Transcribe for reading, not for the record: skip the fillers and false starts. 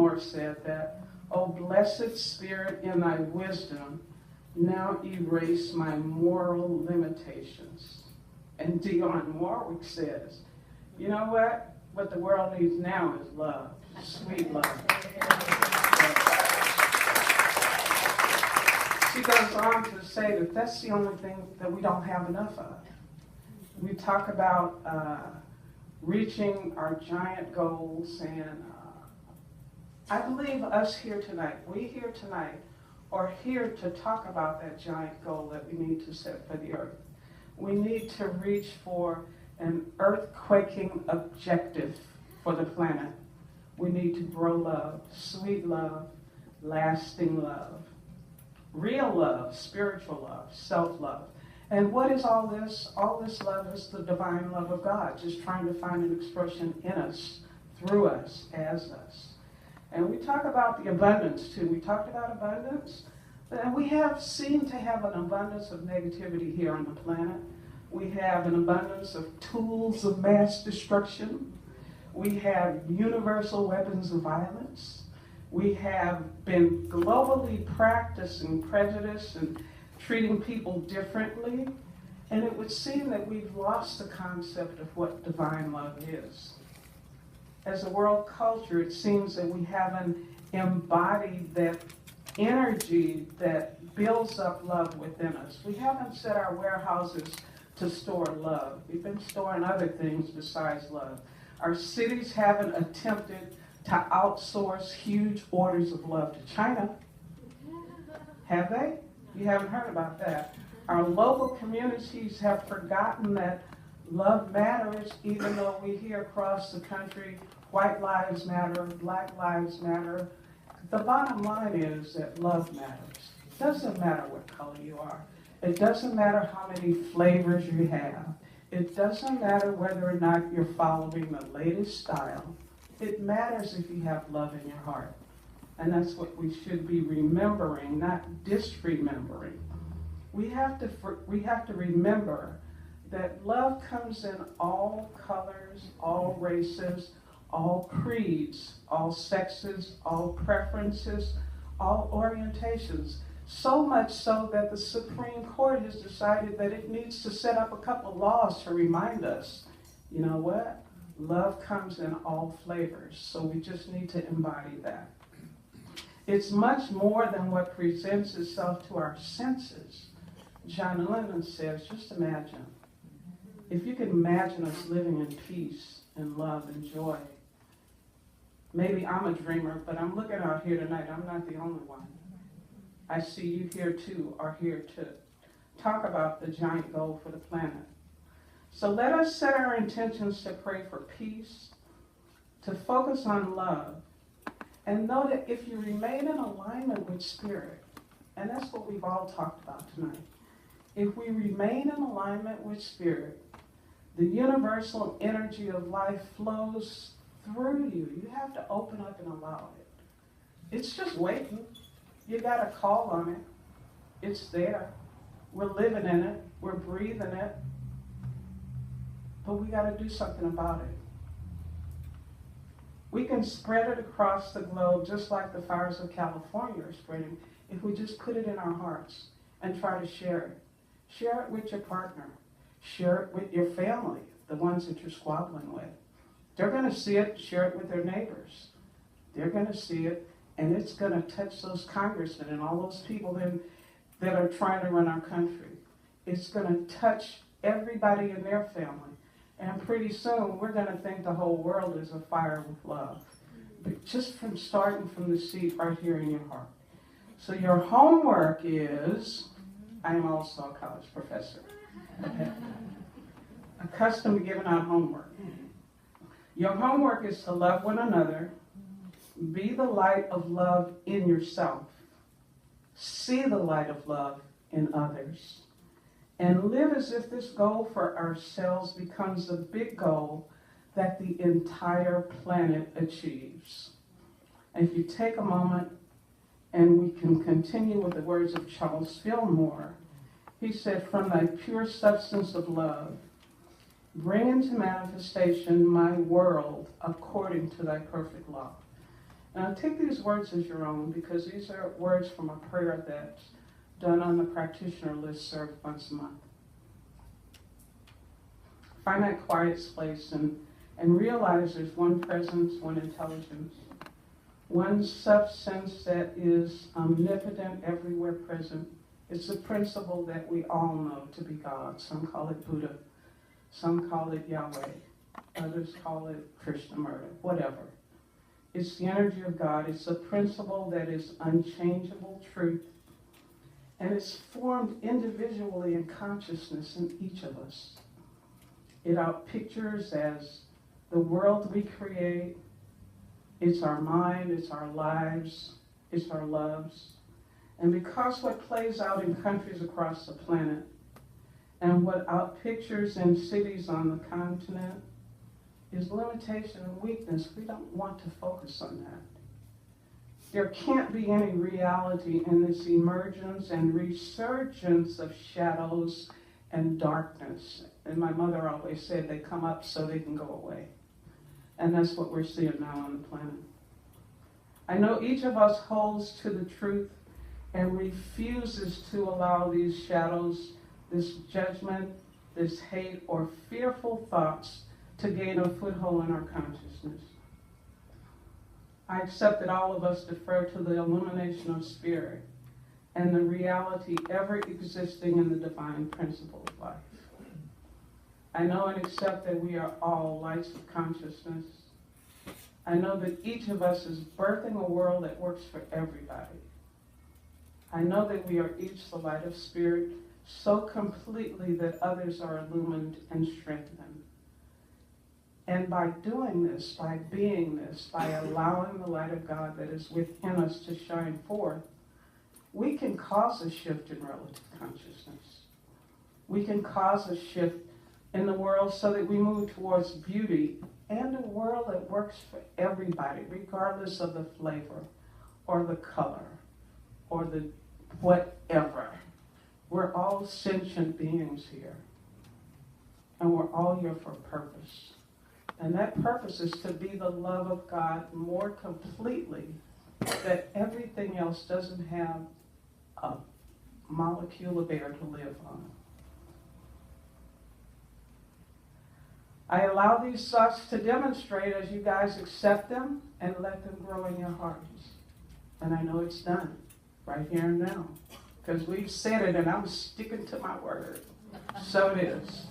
Moore said that, "O blessed Spirit, in thy wisdom, now erase my moral limitations." And Dionne Warwick says, you know what? What the world needs now is love, sweet love. She goes on to say that that's the only thing that we don't have enough of. We talk about reaching our giant goals, and I believe us here tonight, we here tonight, are here to talk about that giant goal that we need to set for the earth. We need to reach for an earthquaking objective for the planet. We need to grow love, sweet love, lasting love, real love, spiritual love, self-love. And what is all this? All this love is the divine love of God, just trying to find an expression in us, through us, as us. And we talk about the abundance, too. We talked about abundance. And we seem to have an abundance of negativity here on the planet. We have an abundance of tools of mass destruction. We have universal weapons of violence. We have been globally practicing prejudice and treating people differently. And it would seem that we've lost the concept of what divine love is. As a world culture, it seems that we haven't embodied that energy that builds up love within us. We haven't set our warehouses to store love. We've been storing other things besides love. Our cities haven't attempted to outsource huge orders of love to China. Have they? You haven't heard about that. Our local communities have forgotten that love matters, even though we hear across the country, white lives matter, black lives matter. The bottom line is that love matters. It doesn't matter what color you are. It doesn't matter how many flavors you have. It doesn't matter whether or not you're following the latest style. It matters if you have love in your heart. And that's what we should be remembering, not disremembering. We have to remember that love comes in all colors, all races, all creeds, all sexes, all preferences, all orientations. So much so that the Supreme Court has decided that it needs to set up a couple laws to remind us, you know what? Love comes in all flavors, so we just need to embody that. It's much more than what presents itself to our senses. John Lennon says, just imagine. If you can imagine us living in peace and love and joy. Maybe I'm a dreamer, but I'm looking out here tonight. I'm not the only one. I see you here too, are here to talk about the giant goal for the planet. So let us set our intentions to pray for peace, to focus on love, and know that if you remain in alignment with Spirit, and that's what we've all talked about tonight, if we remain in alignment with Spirit, the universal energy of life flows through you. You have to open up and allow it. It's just waiting. You got to call on it. It's there. We're living in it. We're breathing it. But we got to do something about it. We can spread it across the globe just like the fires of California are spreading if we just put it in our hearts and try to share it. Share it with your partner. Share it with your family, the ones that you're squabbling with. They're going to see it, share it with their neighbors. They're going to see it, and it's going to touch those congressmen and all those people that are trying to run our country. It's going to touch everybody in their family. And pretty soon, we're going to think the whole world is afire with love. But just from starting from the seed right here in your heart. So your homework is, I am also a college professor, accustomed to giving out homework. Your homework is to love one another, be the light of love in yourself, see the light of love in others, and live as if this goal for ourselves becomes the big goal that the entire planet achieves. And if you take a moment, and we can continue with the words of Charles Fillmore, he said, "From thy pure substance of love, bring into manifestation my world according to thy perfect law." Now take these words as your own, because these are words from a prayer that's done on the practitioner list served once a month. Find that quiet space and realize there's one presence, one intelligence, one substance that is omnipotent, everywhere present. It's the principle that we all know to be God. Some call it Buddha, some call it Yahweh, others call it Krishnamurti, whatever. It's the energy of God. It's a principle that is unchangeable truth, and it's formed individually in consciousness in each of us. It outpictures as the world we create. It's our mind, it's our lives, it's our loves. And because what plays out in countries across the planet and what outpictures in cities on the continent is limitation and weakness, we don't want to focus on that. There can't be any reality in this emergence and resurgence of shadows and darkness. And my mother always said they come up so they can go away. And that's what we're seeing now on the planet. I know each of us holds to the truth and refuses to allow these shadows, this judgment, this hate, or fearful thoughts to gain a foothold in our consciousness. I accept that all of us defer to the illumination of spirit and the reality ever existing in the divine principle of life. I know and accept that we are all lights of consciousness. I know that each of us is birthing a world that works for everybody. I know that we are each the light of spirit so completely that others are illumined and strengthened. And by doing this, by being this, by allowing the light of God that is within us to shine forth, we can cause a shift in relative consciousness. We can cause a shift in the world so that we move towards beauty and a world that works for everybody, regardless of the flavor or the color or the whatever. We're all sentient beings here, and we're all here for a purpose. And that purpose is to be the love of God more completely, that everything else doesn't have a molecule of air to live on. I allow these thoughts to demonstrate as you guys accept them and let them grow in your hearts. And I know it's done right here and now, because we've said it and I'm sticking to my word. So it is.